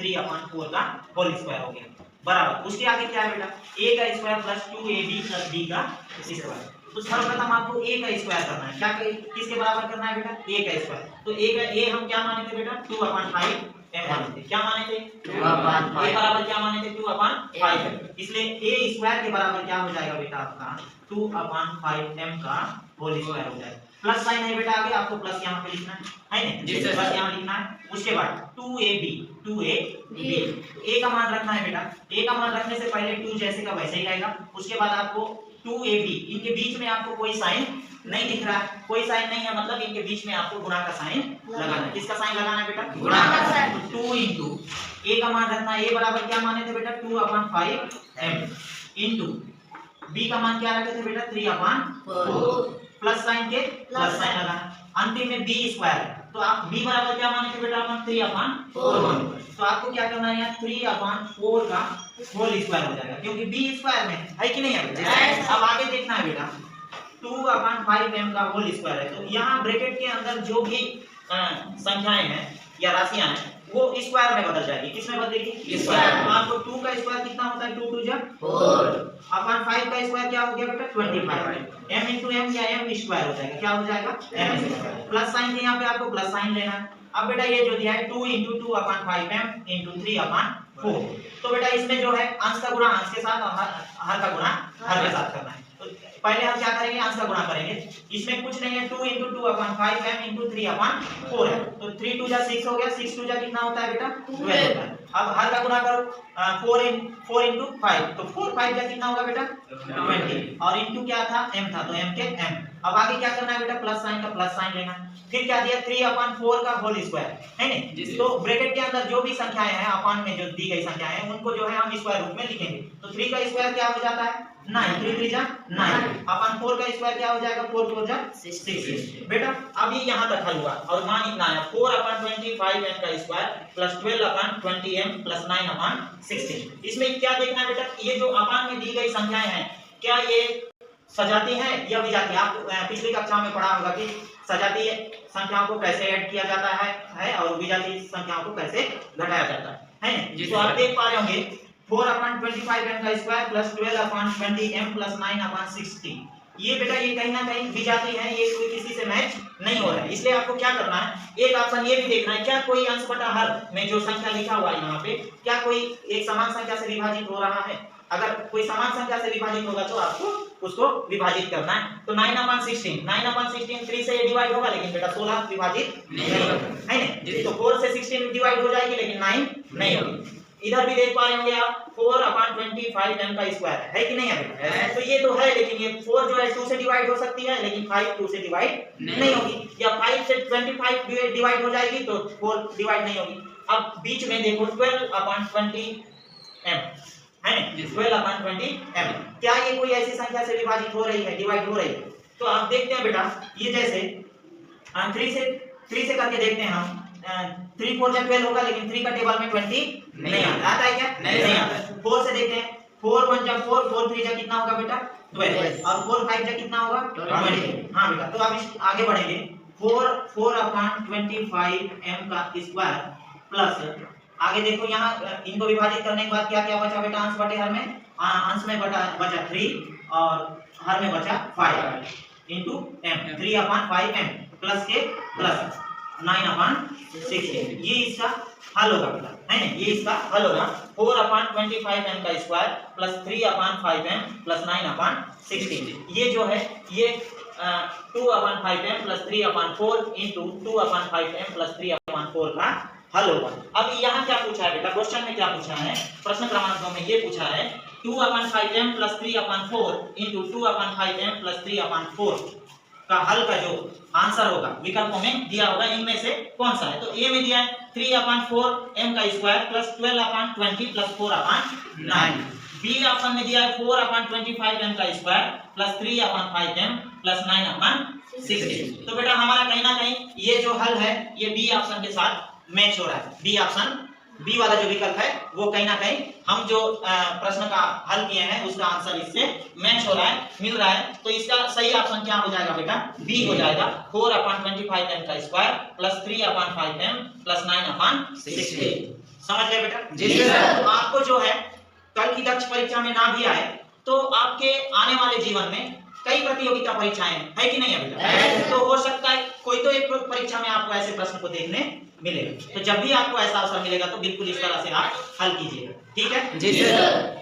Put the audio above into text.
3/4 का whole square हो गया बराबर। उसके आगे क्या है बेटा, a का square plus 2ab plus b का स्क्वायर। तो सर्वप्रथम आपको a का स्क्वायर करना है। क्या किसके बराबर करना है बेटा, a का स्क्वायर। तो a हम क्या माने थे बेटा, 2/5 m माने थे। क्या माने थे, 2/5 बराबर क्या माने थे, 2/5। इसलिए a स्क्वायर के बराबर क्या हो जाएगा बेटा आपका 2/5 m का होल स्क्वायर हो जाएगा। प्लस साइन है बेटा आगे, आपको प्लस यहाँ पे लिखना है ना, प्लस यहाँ लिखना है। उसके बाद 2ab a का मान रखना है बेटा। a का मान रखने से पहले 2 जैसे का वैसे ही रहेगा। उसके बाद आपको 2ab, इनके बीच में आपको कोई साइन नहीं दिख रहा है, कोई साइन नहीं है, मतलब इनके बीच में आपको गुणा का साइन लगाना है। किसका साइन लगाना है बेटा, गुणा का साइन। 2 इंटू a का मान रखना है, a बराबर क्या माने थे बेटा 2/5 इंटू b का मान क्या रखे थे बेटा 3/4 प्लस साइन के प्लस साइन लगाना। अंतिम में b स्क्वायर है, तो आप b बराबर क्या माने थे बेटा अपन 3/4। तो आपको क्या करना है, यहाँ 3/4 का होल स्क्वायर हो जाएगा, क्योंकि b स्क्वायर में है कि नहीं है बेटा। अब आगे देखना है बेटा 2/5m का होल स्क्वायर है, तो यहाँ ब्रैकेट के अंदर जो भी संख्याएं हैं या राशियां हैं वो स्क्वायर में बदल जाएगी। किसमें बदलेगी, स्क्वायर। तो आपको 2 का स्क्वायर कितना होता है, 2 2 जा 4 अपन 5 का स्क्वायर क्या हो गया बेटा 25। m into m या m स्क्वायर हो जाएगा, क्या हो जाएगा m स्क्वायर। प्लस साइन के यहाँ पे आपको प्लस साइन लेना है। अब बेटा ये जो दिया है 2 into 2/5m into 3/4, तो बेटा इसमें जो है अंश का गुणा अंश के साथ और हर का गुणा हर के साथ करना है। तो पहले हम क्या करेंगे, अंश का गुणा करेंगे। इसमें कुछ नहीं है, 2 into 2/5m into 3/4 है, तो 3 2 जा 6 हो गया, 6 2 जा कितना होता है बेटा 12 होता है। अब हर का गुणा करो 4 into 5, तो 4 5 जा कितना होगा बेटा 20, और इंटू क्या था m था, तो m के m। अब आगे क्या करना है बेटा, प्लस साइन का प्लस साइन लेना। फिर क्या दिया 3/4 का होल स्क्वायर है ना। तो ब्रैकेट के अंदर जो भी संख्याएं हैं अपान में जो दी गई संख्याएं हैं उनको जो है हम स्क्वायर रूप में लिखेंगे। तो 3 का स्क्वायर क्या हो जाता है 9, 3 3 जा 9 अपन 4 का स्क्वायर क्या हो जाएगा 4 4 जा 16 बेटा। अब ये यहां तक हल हुआ और मान इतना है 4/25m का स्क्वायर प्लस 12/20m प्लस 9/16। इसमें क्या देखना है बेटा, ये जो अपान में दी गई संख्याएं हैं क्या ये सजाती हैं या विजाती। आप पिछली कक्षा में पढ़ा होगा कि सजाती संख्याओं को कैसे ऐड किया जाता है और विजाती संख्याओं को कैसे घटाया जाता है ना। तो आप देख पा रहे होंगे 4/25m का स्क्वायर प्लस 12/20m प्लस 9/16। ये बेटा ये कहीं ना कहीं विजाती है, ये कोई किसी से मैच नहीं हो रहा है। इसलिए आपको क्या करना है, एक ऑप्शन ये भी देखना है क्या कोई अंश बटा हर में जो संख्या लिखा हुआ है यहाँ पे क्या कोई एक समान संख्या से विभाजित हो रहा है। अगर कोई समान संख्या से विभाजित होगा तो आपको उसको विभाजित करना है। तो 9/16 3 से ये डिवाइड होगा लेकिन बेटा 16 विभाजित नहीं होगा है ना। तो 4 से 16 डिवाइड हो जाएगी लेकिन 9 नहीं होगी। इधर भी देख पा रहे होंगे आप 4/25m का स्क्वायर है कि नहीं है बेटा। तो ये तो है लेकिन ये 4 जो है 2 से डिवाइड हो सकती है लेकिन 5 2 से डिवाइड नहीं होगी, या 5 से 25 डिवाइड हो जाएगी तो 4 डिवाइड नहीं होगी। अब बीच में देखो 12/20m है ना, 12/20m क्या ये कोई ऐसी संख्या से विभाजित हो रही है, डिवाइड हो रही है। तो आप देखते हैं बेटा ये जैसे 3 से करके देखते हैं हम 3 4 जा 12 होगा लेकिन 3 का टेबल में 20 नहीं आता है क्या नहीं आता है। 4 से देखते हैं 4 1 जा 4 4 3 जा कितना होगा बेटा 12 और 4 5 जा कितना होगा 20। हां बेटा तो अब आगे बढ़ेंगे 4/25m का स्क्वायर प्लस आगे देखो यहाँ इनको विभाजित करने के बाद क्या क्या बचा बेटा, अंश बटे हर में, अंश में बचा 3 और हर में बचा 5 इंटू m 3/5m प्लस के प्लस 9/16। ये इसका हल होगा बेटा है ना, ये इसका हल होगा 4/25m का स्क्वायर प्लस 3/5m प्लस 9/16। ये जो है ये 2/5m plus 3/4 into 2/5m plus 3/4 का हल होगा। अब यहाँ क्या पूछा है बेटा, क्वेश्चन में क्या पूछा है, प्रश्न क्रमांक 2 में ये पूछा है 2/5m plus 3/4 into 2/5m plus 3/4 का हल का जो आंसर होगा विकल्पों में दिया होगा इनमें से कौन सा है। तो ए में दिया है 3/4m का square plus 12/20 plus 4/9। B option में दिया है 4/25m का स्क्वायर प्लस 3/5m प्लस 9/16। तो बेटा हमारा कहीं ना कहीं ये जो हल है ये बी ऑप्शन के साथ मैच हो रहा है। बी ऑप्शन, बी वाला जो विकल्प है वो कहीं ना कहीं हम जो प्रश्न का हल किए हैं उसका आंसर इससे मैच हो रहा है, मिल रहा है। तो इसका सही ऑप्शन क्या हो जाएगा बेटा, बी हो जाएगा 4/25m का स्क्वायर प्लस 3/5m प्लस 9/16। समझ गए बेटा? जी सर। तो आपको जो है कल की दक्ष परीक्षा में ना भी आए तो आपके आने वाले जीवन में कई प्रतियोगिता परीक्षाएं है कि नहीं है बेटा? तो हो सकता है कोई तो एक परीक्षा में आपको ऐसे प्रश्न को देखने मिलेगा। तो जब भी आपको ऐसा अवसर मिलेगा तो बिल्कुल इस तरह से आप हल कीजिएगा। ठीक है? जी सर।